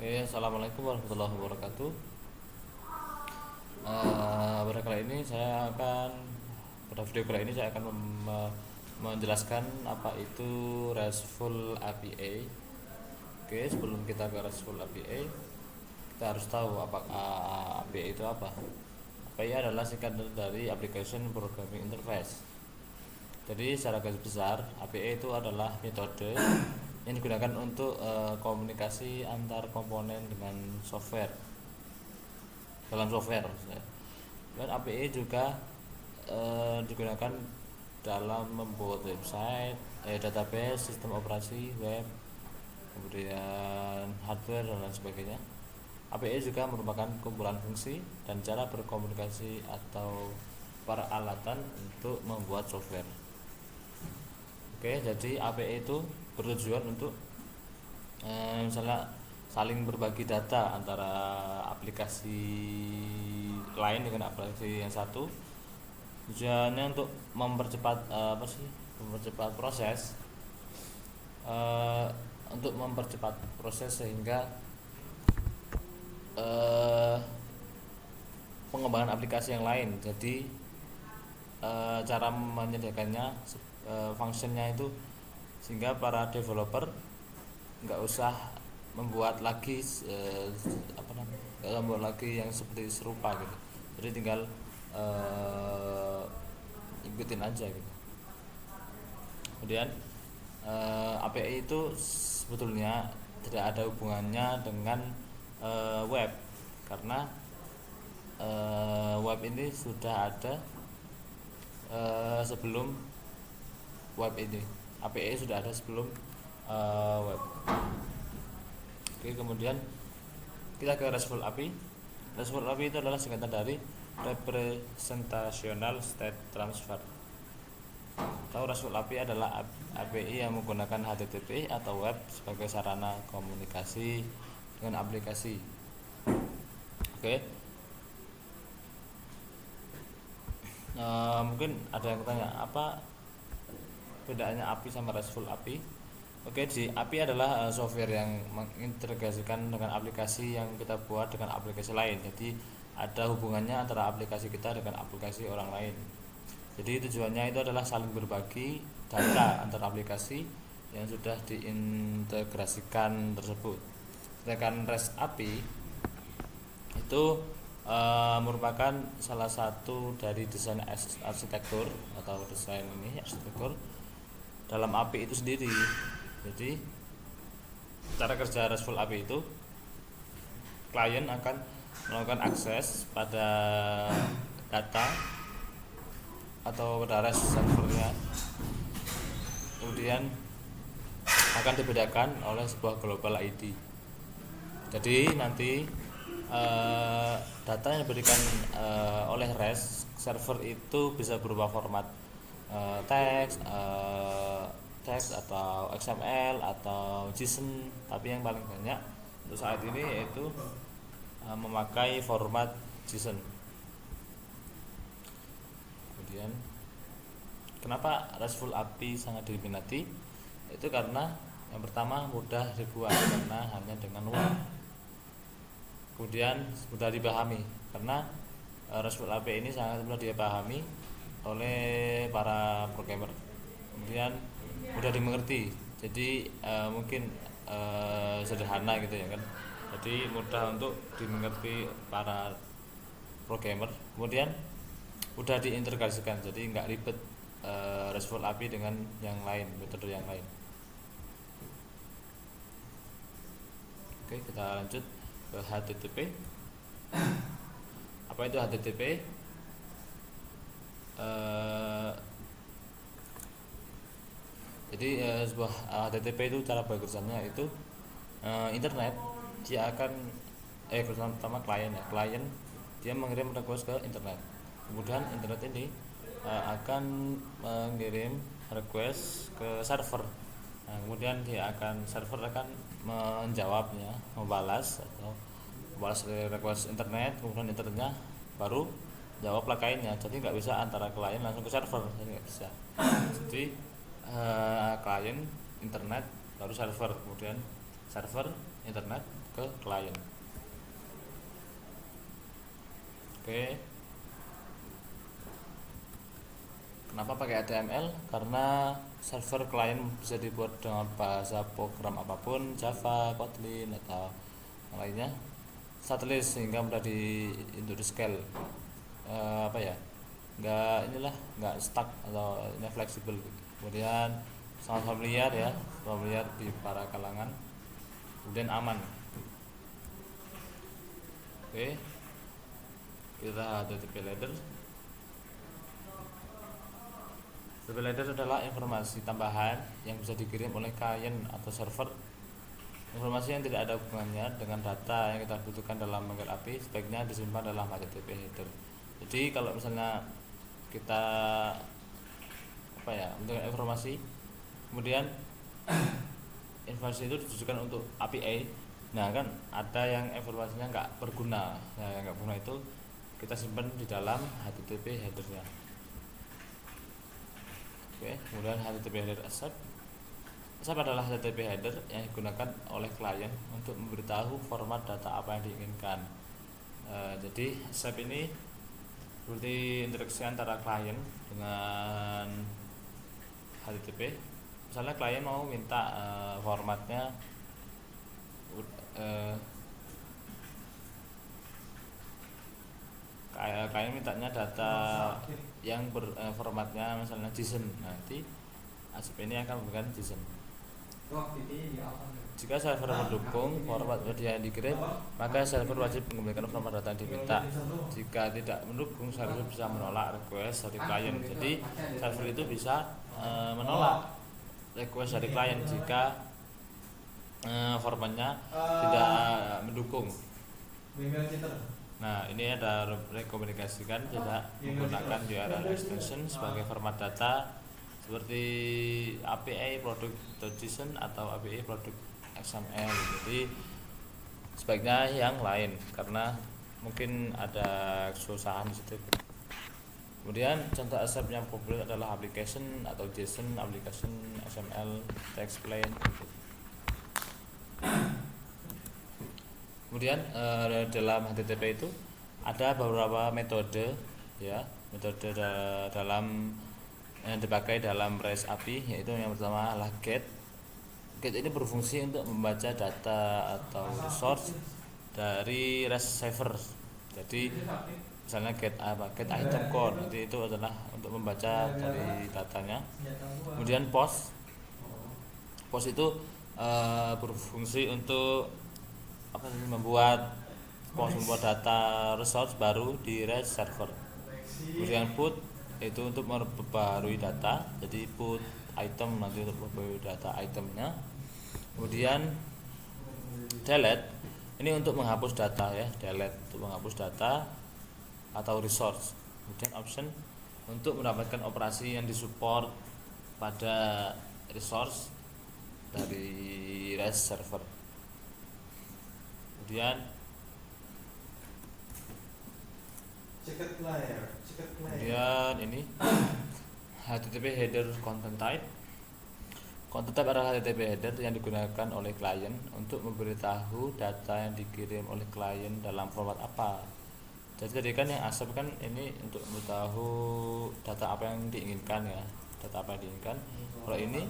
Assalamualaikum warahmatullahi wabarakatuh. Pada kali ini pada video kali ini saya akan menjelaskan apa itu RESTful API. Oke, sebelum kita ke RESTful API, kita harus tahu apa API itu apa. API adalah singkatan dari Application Programming Interface. Jadi secara garis besar, API itu adalah metode yang digunakan untuk komunikasi antar komponen dengan software dalam software. Dan API juga digunakan dalam membuat website, database, sistem operasi web, kemudian hardware dan lain sebagainya. API juga merupakan kumpulan fungsi dan cara berkomunikasi atau peralatan untuk membuat software. Oke, jadi API itu bertujuan untuk misalnya saling berbagi data antara aplikasi lain dengan aplikasi yang satu. Tujuannya untuk mempercepat proses, untuk mempercepat proses sehingga pengembangan aplikasi yang lain. Jadi cara menyediakannya, functionnya itu sehingga para developer nggak usah membuat lagi yang seperti serupa gitu. Jadi tinggal ikutin aja gitu. Kemudian API itu sebetulnya tidak ada hubungannya dengan web, karena web ini sudah ada sebelum web ini. API sudah ada sebelum web. Oke, kemudian kita ke RESTful API. RESTful API itu adalah singkatan dari Representational State Transfer. Atau RESTful API adalah API yang menggunakan HTTP atau web sebagai sarana komunikasi dengan aplikasi. Oke. Mungkin ada yang tanya, apa bedanya API sama RESTful API? Oke, di API adalah software yang mengintegrasikan dengan aplikasi yang kita buat dengan aplikasi lain. Jadi ada hubungannya antara aplikasi kita dengan aplikasi orang lain. Jadi tujuannya itu adalah saling berbagi data antara aplikasi yang sudah diintegrasikan tersebut. Sedangkan REST API itu merupakan salah satu dari desain arsitektur dalam API itu sendiri. Jadi cara kerja RESTful API itu, klien akan melakukan akses pada data atau pada REST servernya, kemudian akan dibedakan oleh sebuah global ID. Jadi nanti data yang diberikan oleh REST server itu bisa berupa format teks atau XML atau JSON, tapi yang paling banyak untuk saat ini yaitu memakai format JSON. Kemudian kenapa RESTful API sangat diminati? Itu karena yang pertama mudah dibuat karena hanya dengan web. Kemudian mudah dipahami karena RESTful API ini sangat mudah dipahami oleh para programmer. Kemudian mudah dimengerti, jadi mungkin sederhana gitu ya kan. Jadi mudah untuk dimengerti para programmer. Kemudian mudah diintegrasikan, jadi nggak ribet RESTful API dengan yang lain, metode yang lain. Oke, kita lanjut ke HTTP. Apa itu HTTP? Jadi sebuah HTTP itu cara bekerjanya itu internet dia akan pertama klien dia mengirim request ke internet. Kemudian internet ini akan mengirim request ke server. Nah, kemudian server akan menjawabnya, membalas request internet, kemudian internetnya baru jawab klien-nya. Jadi nggak bisa antara klien langsung ke server, jadi nggak bisa. Jadi klien internet baru server, kemudian server internet ke klien. Oke. Kenapa pakai HTML? Karena server klien bisa dibuat dengan bahasa program apapun, Java, Kotlin atau yang lainnya, stateless sehingga mudah untuk di scale. Nggak stuck atau ini fleksibel. Kemudian sangat familiar di para kalangan. Kemudian aman. Oke, kita HTTP header. HTTP header adalah informasi tambahan yang bisa dikirim oleh klien atau server. Informasi yang tidak ada hubungannya dengan data yang kita butuhkan dalam menggunakan API sebaiknya disimpan dalam HTTP header. Jadi kalau misalnya kita untuk informasi, kemudian informasi itu ditujukan untuk API. Nah kan ada yang informasinya nggak berguna. Nah yang nggak berguna itu kita simpan di dalam HTTP headernya. Oke, kemudian HTTP header accept. Accept adalah HTTP header yang digunakan oleh klien untuk memberitahu format data apa yang diinginkan. Jadi accept ini seperti interaksi antara klien dengan HTTP. Misalnya klien mau minta formatnya klien mintanya data yang formatnya misalnya JSON. Nanti ACP ini akan memberikan JSON. Jika server mendukung format media yang dikirim, maka server wajib mengembalikan format data yang diminta. Jika tidak mendukung, server bisa menolak request dari klien. Jadi server itu bisa menolak request dari klien jika formatnya tidak mendukung. Nah, ini ada rekomendasikan tidak menggunakan URL extension sebagai format data seperti API product.json atau API product XML. Jadi sebaiknya yang lain karena mungkin ada kesusahan di situ. Kemudian contoh accept yang populer adalah application atau JSON, application XML, text plain. Kemudian dalam HTTP itu ada beberapa metode dalam yang dipakai dalam REST API, yaitu yang pertama adalah GET. GET ini berfungsi untuk membaca data atau resource dari REST server. Jadi misalnya get item code, nanti itu adalah untuk membaca dari datanya. Kemudian POST itu berfungsi untuk membuat data resource baru di REST server. Kemudian PUT itu untuk memperbarui data, jadi put item nanti untuk memperbarui data itemnya. Kemudian delete ini untuk menghapus data delete untuk menghapus data atau resource. Kemudian option untuk mendapatkan operasi yang disupport pada resource dari REST server. Kemudian ini HTTP header content type. Content type adalah HTTP header yang digunakan oleh klien untuk memberitahu data yang dikirim oleh klien dalam format apa. Jadi kan yang ASAP kan ini untuk memberitahu data apa yang diinginkan Kalau ini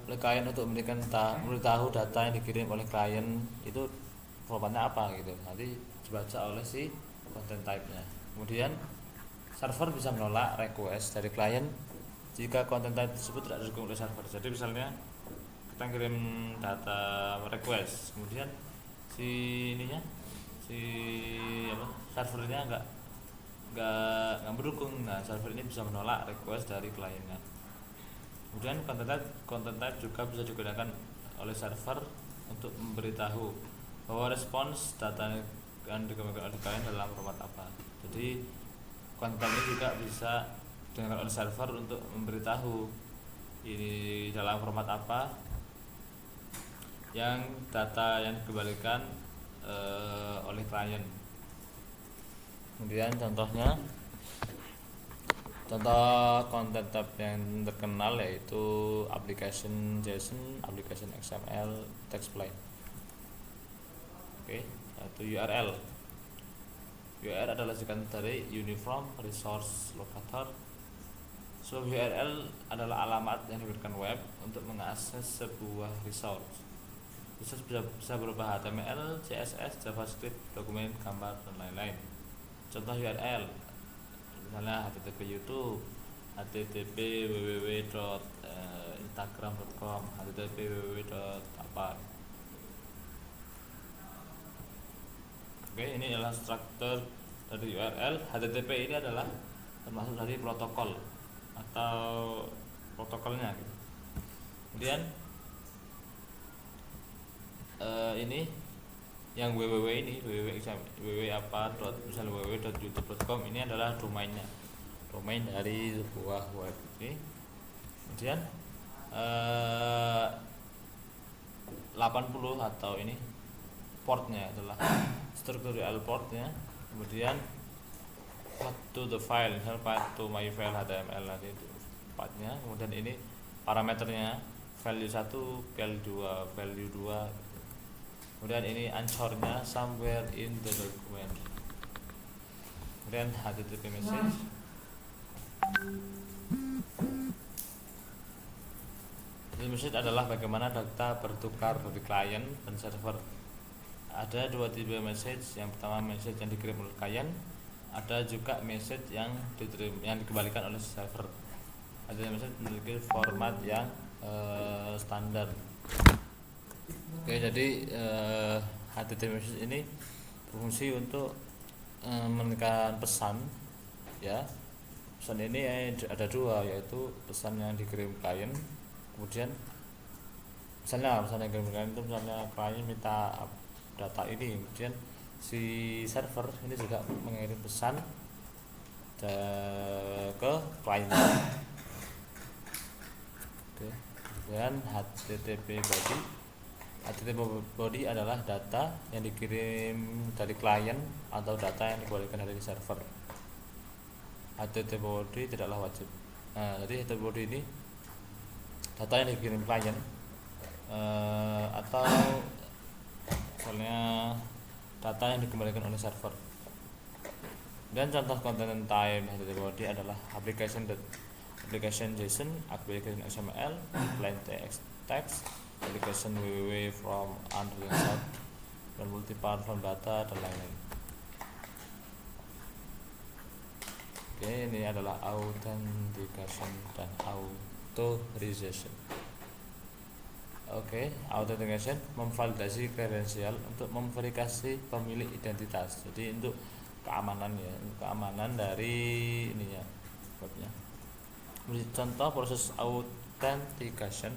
oleh klien untuk memberitahu data yang dikirim oleh klien itu formatnya apa gitu. Nanti dibaca oleh si content type-nya. Kemudian server bisa menolak request dari klien jika content type tersebut tidak didukung oleh server. Jadi misalnya kita kirim data request, kemudian servernya nggak mendukung. Nah, server ini bisa menolak request dari kliennya. Kemudian content type juga bisa digunakan oleh server untuk memberitahu bahwa respons data yang dikembangkan oleh klien dalam format apa. Jadi konten ini juga bisa digunakan oleh server untuk memberitahu ini dalam format apa yang data yang dikembalikan oleh klien. Kemudian contohnya Contoh konten tab yang terkenal yaitu application JSON, application XML, text plain. Oke, satu URL. URL adalah singkatan dari Uniform Resource Locator. So URL adalah alamat yang diberikan web untuk mengakses sebuah resource. Resource bisa berupa HTML, CSS, JavaScript, dokumen, gambar, dan lain-lain. Contoh URL misalnya http YouTube, http www.instagram.com, http www.apa. Oke, ini adalah struktur dari URL. HTTP ini adalah termasuk dari protokol atau protokolnya gitu. Kemudian ini yang www ini www.youtube.com ini adalah domainnya, domain dari sebuah web. Oke. Kemudian 80 atau ini portnya adalah struktur URL portnya. Kemudian path to the file, misal path to my file HTML nanti itu pathnya. Kemudian ini parameternya value 1, value 2. Kemudian ini anchornya somewhere in the document. Kemudian HTTP message. Ini message adalah bagaimana data bertukar dari klien dan server. Ada dua tipe message. Yang pertama message yang dikirim oleh klien, ada juga message yang dikembalikan oleh server. Ada message memiliki format yang standar. Oke, jadi HTTP message ini berfungsi untuk menekan pesan, ya. Pesan ini ada dua, yaitu pesan yang dikirim klien. Kemudian misalnya pesan yang dikirim klien itu misalnya klien minta data ini, kemudian si server ini juga mengirim pesan ke klien. Oke. Dan HTTP body adalah data yang dikirim dari klien atau data yang dikembalikan dari server. HTTP body tidaklah wajib. Jadi HTTP body ini data yang dikirim klien atau misalnya data yang dikembalikan oleh server. Dan contoh content type HTTP body adalah application JSON, application XML, plain text, application www from unrealized, dan multi-platform data dan lain-lain. Oke, ini adalah authentication dan authorization. Oke, authentication memvalidasi kredensial untuk memverifikasi pemilik identitas. Jadi untuk keamanan ya, keamanan dari ininya webnya. Contoh proses authentication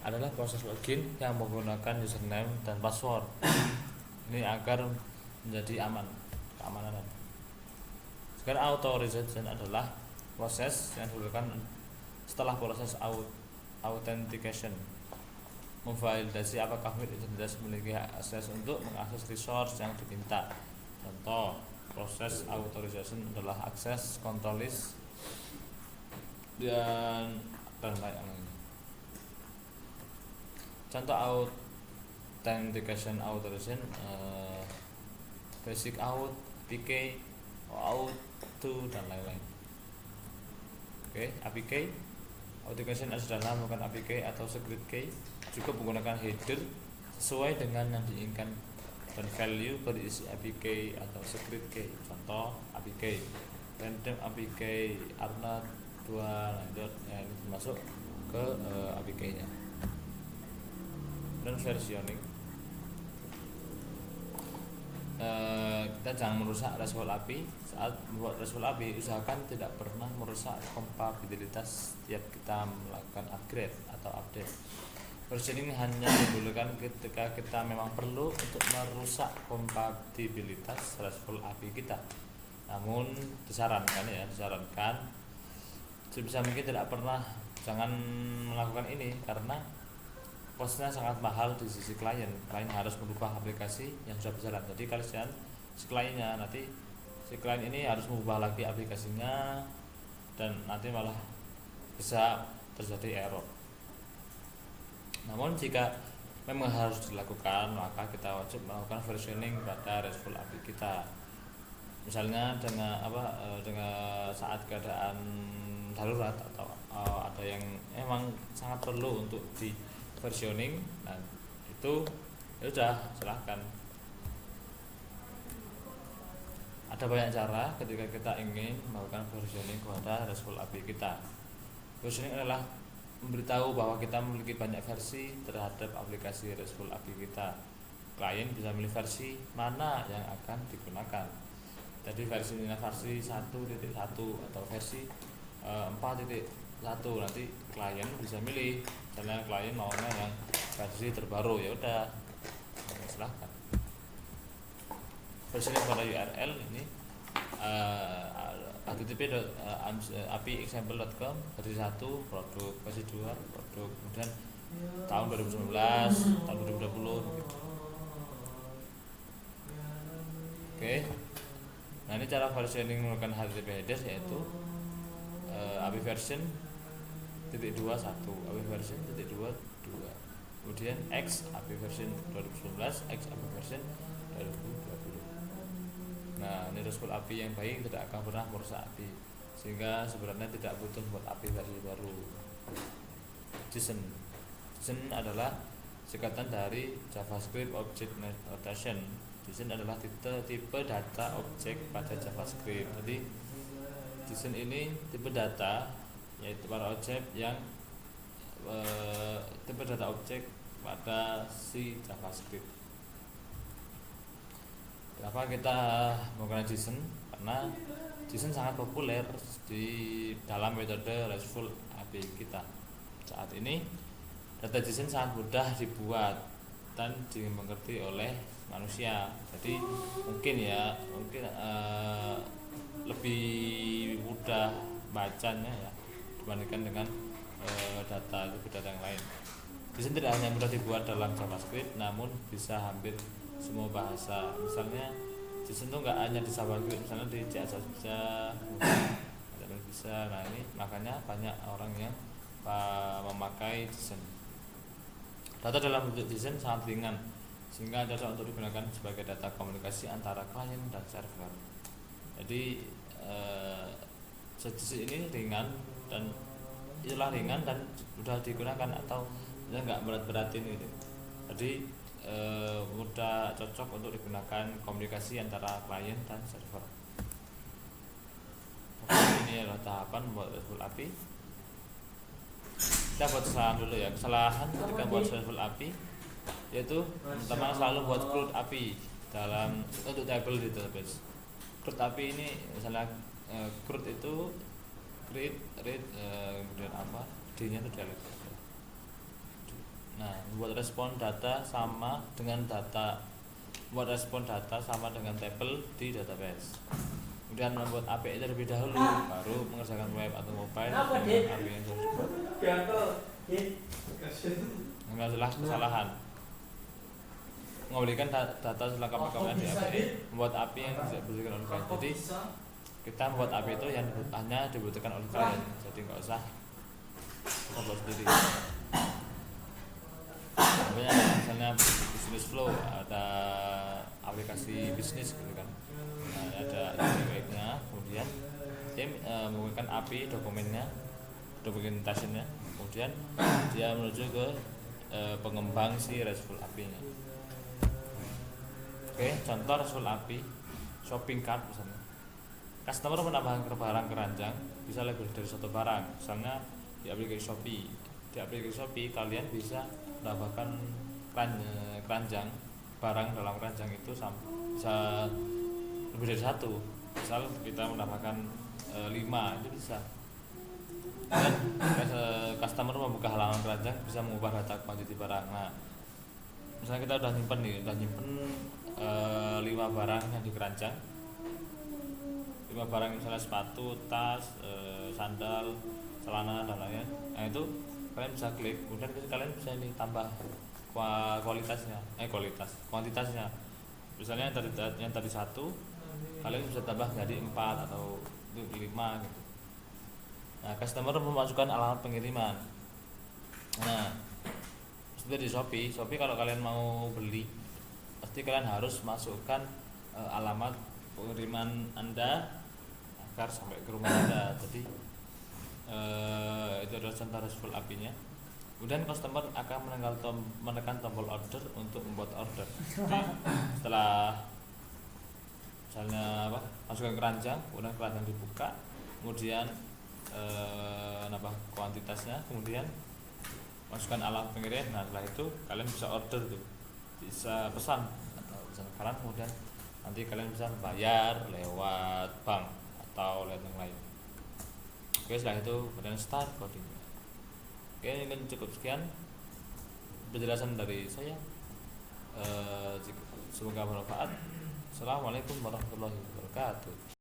adalah proses login yang menggunakan username dan password. Ini agar menjadi aman, keamanan. Sekarang authorization adalah proses yang dilakukan setelah proses authentication, memvalidasi apakah identitas memiliki akses untuk mengakses resource yang diminta. Contoh proses authorization adalah akses, control list, dan lain-lain. Contoh authentication authorization, basic auth, PK, auth, dan lain-lain. Oke, APK authentication adalah menggunakan APK atau secret key, cukup menggunakan header sesuai dengan yang diinginkan dan value berisi APK atau secret key. Contoh APK random APK Arnold 2, nah ini masuk ke APK-nya. Dan versioning, kita jangan merusak RESTful API. Saat membuat RESTful API, usahakan tidak pernah merusak kompatibilitas setiap kita melakukan upgrade atau update. Versioning hanya dibolehkan ketika kita memang perlu untuk merusak kompatibilitas RESTful API kita. Namun disarankan sebisa mungkin jangan melakukan ini karena costnya sangat mahal di sisi klien. Klien harus merubah aplikasi yang sudah berjalan. Jadi kalian si klien ini harus mengubah lagi aplikasinya, dan nanti malah bisa terjadi error. Namun jika memang harus dilakukan, maka kita wajib melakukan versioning pada RESTful API kita. Misalnya dengan saat keadaan darurat atau ada yang emang sangat perlu untuk di versioning, nah itu ya udah silahkan. Ada banyak cara ketika kita ingin melakukan versioning kepada RESTful API kita. Versioning adalah memberitahu bahwa kita memiliki banyak versi terhadap aplikasi RESTful API kita. Klien bisa memilih versi mana yang akan digunakan. Jadi versi 1.1 atau versi 4.1, nanti klien bisa milih. Misalnya klien maunya yang versi terbaru, ya udah silahkan. Versioning pada URL ini http://api-example.com versi 1, produk versi 2, produk kemudian tahun 2019, tahun 2020 gitu. Oke. Nah, ini cara versioning menggunakan HTTP headers, yaitu api version .21, api version .22, kemudian X api version 2019, X api version 2020. Nah, ini RESTful API yang baik tidak akan pernah merusak API, sehingga sebenarnya tidak butuh buat API versi baru. JSON adalah singkatan dari JavaScript Object Notation. JSON adalah tipe data objek pada JavaScript. Jadi JSON ini tipe data, yaitu para objek yang tipe data objek pada si JavaScript. Kenapa kita menggunakan JSON? Karena JSON sangat populer di dalam metode RESTful API kita. Saat ini data JSON sangat mudah dibuat dan dimengerti oleh manusia. Jadi mungkin lebih mudah bacanya ya dibandingkan dengan data yang lain. JSON tidak hanya mudah dibuat dalam JavaScript, namun bisa hampir semua bahasa. Misalnya JSON itu nggak hanya di JavaScript, misalnya di CSS bisa. Nah, ini makanya banyak orang yang memakai JSON. Data dalam bentuk JSON sangat ringan, sehingga cocok untuk digunakan sebagai data komunikasi antara klien dan server. Jadi JSON ini ringan dan mudah digunakan, atau ya nggak berat-beratin gitu. Jadi mudah, cocok untuk digunakan komunikasi antara klien dan server. Oke, ini adalah tahapan membuat RESTful API. Kita buat kesalahan dulu ya. Kesalahan ketika buat RESTful API yaitu teman-teman selalu buat CRUD API untuk table di database. CRUD API ini misalnya CRUD itu create, read, kemudian apa? D-nya itu delete. Nah, buat respon data sama dengan table di database. Kemudian membuat API terlebih dahulu, baru mengerjakan web atau mobile dengan API yang sudah dibuat. Enggak kesalahan. Mengembalikan data selengkap-lengkapnya di API, membuat API yang tidak dibutuhkan oleh klien. Jadi kita membuat API itu yang hanya dibutuhkan oleh klien, jadi nggak usah kita buat sendiri. Misalnya business flow, ada aplikasi bisnis gitu kan. Nah, ada webnya, kemudian tim menggunakan API dokumentasinya, kemudian dia menuju ke pengembang si RESTful API-nya. Oke, contoh RESTful API shopping cart misalnya. Customer menambahkan barang keranjang bisa lebih dari satu barang. Misalnya di aplikasi Shopee. Di aplikasi Shopee kalian bisa menambahkan keranjang, barang dalam keranjang itu bisa lebih dari satu. Misal kita menambahkan 5 itu bisa. Dan customer membuka halaman keranjang bisa mengubah data kuantiti barang. Nah, misalnya kita udah nyimpen 5 barang yang di keranjang. 5 barang misalnya sepatu, tas, sandal, celana dan lainnya. Nah, itu kalian bisa klik, kemudian kalian bisa ini tambah kuantitasnya. Misalnya yang tadi 1, kalian bisa tambah jadi 4 atau 5 gitu. Nah, customer memasukkan alamat pengiriman. Nah, seperti di Shopee kalau kalian mau beli, pasti kalian harus masukkan alamat pengiriman Anda agar sampai ke rumah Anda. Jadi itu adalah contoh RESTful API-nya. Kemudian customer akan menekan tombol order untuk membuat order. Jadi, setelah misalnya masukkan keranjang, kemudian keranjang dibuka, kemudian nambah kuantitasnya, kemudian masukkan alamat pengirim. Nah, setelah itu kalian bisa order tuh, bisa pesan atau pesan barang, kemudian nanti kalian bisa bayar lewat bank atau lewat yang lain. Oke, setelah itu kemudian start coding. Oke, ini cukup sekian penjelasan dari saya. Semoga bermanfaat. Assalamualaikum warahmatullahi wabarakatuh.